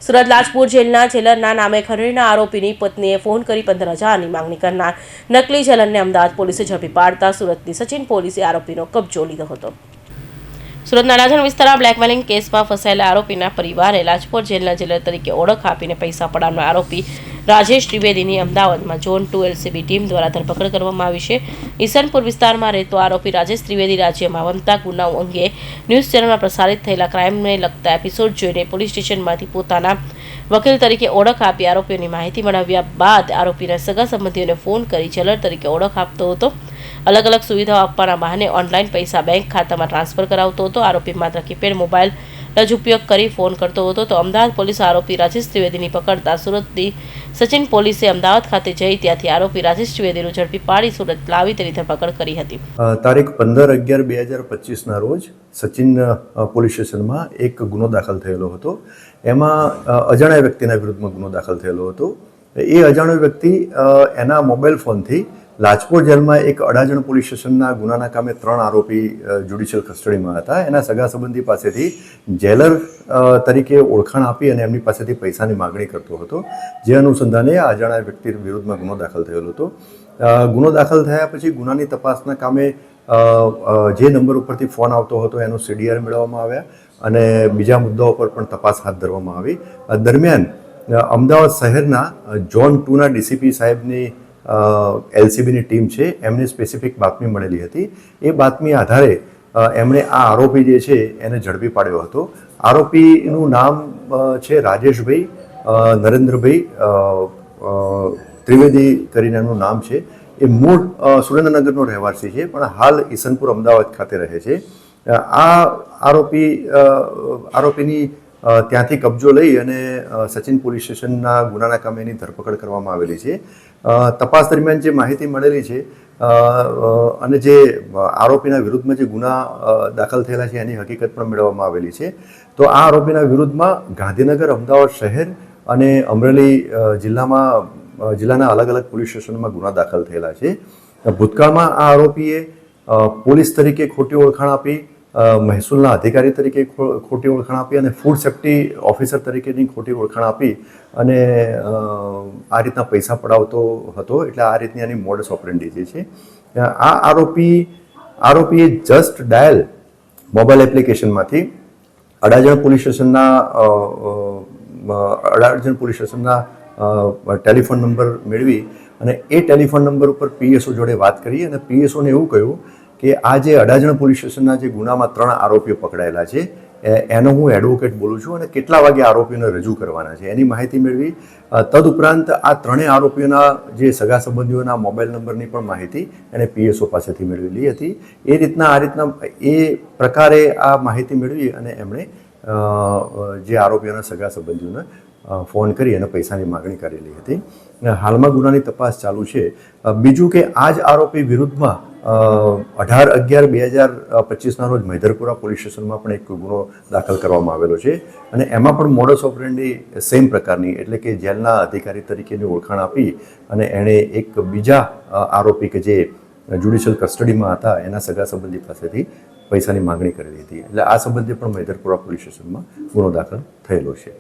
સુરત લાજપુર જેલના જેલરના નામે ખંડણીના આરોપીની પત્નીએ ફોન કરી 15,000ની માંગણી કરનાર નકલી જેલરને અમદાવાદ પોલીસે ઝડપી પાડતા સુરતની સચિન પોલીસે આરોપીનો કબજો લીધો હતો। સુરતના અડાજણ વિસ્તારમાં બ્લેકમેલિંગ કેસમાં ફસાયેલા આરોપીના પરિવારે લાજપુર જેલના જેલર તરીકે ઓળખ આપીને પૈસા પડાવનાર આરોપી રાજેશ ત્રિવેદીની અમદાવાદમાં ઝોન 2 LCB ટીમ દ્વારા ધરપકડ કરવામાં આવી છે। ઈસનપુર વિસ્તારમાં રહેતો આરોપી રાજેશ ત્રિવેદી રાજ્યમાં બનતા ગુનાઓ અંગે ન્યૂઝ ચેનલમાં પ્રસારિત થયેલા ક્રાઇમને લગતા એપિસોડ જોઈને પોલીસ સ્ટેશનમાંથી પોતાના વકીલ તરીકે ઓળખ આપી આરોપીઓની માહિતી મેળવ્યા બાદ આરોપીના સગા સંબંધીઓને ફોન કરી જેલર તરીકે ઓળખ આપતો હતો। અલગ અલગ સુવિધાઓ આપવાના બહાને ઓનલાઈન પૈસા બેંક ખાતામાં ટ્રાન્સફર કરાવતો હતો। આરોપી માત્ર કીપેડ મોબાઈલ જ ઉપયોગ કરી ફોન કરતો હતો। તો અમદાવાદ પોલીસ આરોપી રાજેશ ત્રિવેદીની પકડતા સુરતની સચિન પોલીસે અમદાવાદ ખાતે જઈ ત્યાંથી આરોપી રાજેશ ત્રિવેદીનું ઝડપી પાડી સુરત લાવી તેની ધરપકડ કરી હતી। તારીખ 15/11/2025ના રોજ સચિન પોલીસ સ્ટેશનમાં એક ગુનો દાખલ થયેલો હતો। એમાં અજાણ્યા વ્યક્તિના વિરુદ્ધમાં ગુનો દાખલ થયેલો હતો। એ અજાણ્યો વ્યક્તિ એના મોબાઈલ ફોનથી લાજપુર જેલમાં એક અડાજણ પોલીસ સ્ટેશનના ગુનાના કામે 3 આરોપી જ્યુડિશિયલ કસ્ટડીમાં હતા। એના સગા સંબંધી પાસેથી જેલર તરીકે ઓળખાણ આપી અને એમની પાસેથી પૈસાની માગણી કરતો હતો। જે અનુસંધાને આ અજાણ્યા વ્યક્તિ વિરુદ્ધમાં ગુનો દાખલ થયેલો હતો। ગુનો દાખલ થયા પછી ગુનાની તપાસના કામે જે નંબર ઉપરથી ફોન આવતો હતો એનો CDR મેળવવામાં આવ્યા અને બીજા મુદ્દાઓ પર પણ તપાસ હાથ ધરવામાં આવી। દરમિયાન અમદાવાદ શહેરના ઝોન 2ના DCP સાહેબની LCBની ટીમ છે એમને સ્પેસિફિક બાતમી મળેલી હતી। એ બાતમી આધારે એમણે આ આરોપી જે છે એને ઝડપી પાડ્યો હતો। આરોપીનું નામ છે રાજેશભાઈ નરેન્દ્રભાઈ ત્રિવેદી કરીને એમનું નામ છે। એ મૂળ સુરેન્દ્રનગરનો રહેવાસી છે પણ હાલ ઈસનપુર અમદાવાદ ખાતે રહે છે। આ આરોપીની ત્યાંથી કબજો લઈ અને સચિન પોલીસ સ્ટેશનના ગુનાના કામે એની ધરપકડ કરવામાં આવેલી છે। તપાસ દરમિયાન જે માહિતી મળેલી છે અને જે આરોપીના વિરુદ્ધમાં જે ગુના દાખલ થયેલા છે એની હકીકત પણ મેળવવામાં આવેલી છે। તો આ આરોપીના વિરુદ્ધમાં ગાંધીનગર, અમદાવાદ શહેર અને અમરેલી જિલ્લાના અલગ અલગ પોલીસ સ્ટેશનમાં ગુના દાખલ થયેલા છે। ભૂતકાળમાં આ આરોપીએ પોલીસ તરીકે ખોટી ઓળખાણ આપી, મહેસૂલના અધિકારી તરીકે ખોટી ઓળખાણ આપી અને ફૂડ સેફ્ટી ઓફિસર તરીકેની ખોટી ઓળખાણ આપી અને આ રીતના પૈસા પડાવતો હતો। એટલે આ રીતની આની મોડસ ઓપરેન્ડી જે છે આ આરોપીએ જસ્ટ ડાયલ મોબાઈલ એપ્લિકેશનમાંથી અડાજણ પોલીસ સ્ટેશનના ટેલિફોન નંબર મેળવી અને એ ટેલિફોન નંબર ઉપર PSO જોડે વાત કરી અને PSOને એવું કહ્યું કે આ જે અડાજણ પોલીસ સ્ટેશનના જે ગુનામાં 3 આરોપીઓ પકડાયેલા છે એનો હું એડવોકેટ બોલું છું અને કેટલા વાગે આરોપીઓને રજૂ કરવાના છે એની માહિતી મેળવી। તદુપરાંત આ 3 આરોપીઓના જે સગા સંબંધીઓના મોબાઈલ નંબરની પણ માહિતી એને PSO પાસેથી મેળવેલી હતી। એ પ્રકારે આ માહિતી મેળવી અને એમણે જે આરોપીઓના સગા સંબંધીઓને ફોન કરી અને પૈસાની માગણી કરેલી હતી। હાલમાં ગુનાની તપાસ ચાલુ છે। બીજું કે આ જ આરોપી વિરુદ્ધમાં 18/11/2025ના રોજ મૈધરપુરા પોલીસ સ્ટેશનમાં પણ એક ગુનો દાખલ કરવામાં આવેલો છે અને એમાં પણ મોડસ ઓપરેન્ડી સેમ પ્રકારની એટલે કે જેલના અધિકારી તરીકેની ઓળખાણ આપી અને એણે એક બીજા આરોપી કે જે જ્યુડિશિયલ કસ્ટડીમાં હતા એના સગા સંબંધી પાસેથી પૈસાની માગણી કરેલી હતી। એટલે આ સંબંધે પણ મૈધરપુરા પોલીસ સ્ટેશનમાં ગુનો દાખલ થયેલો છે।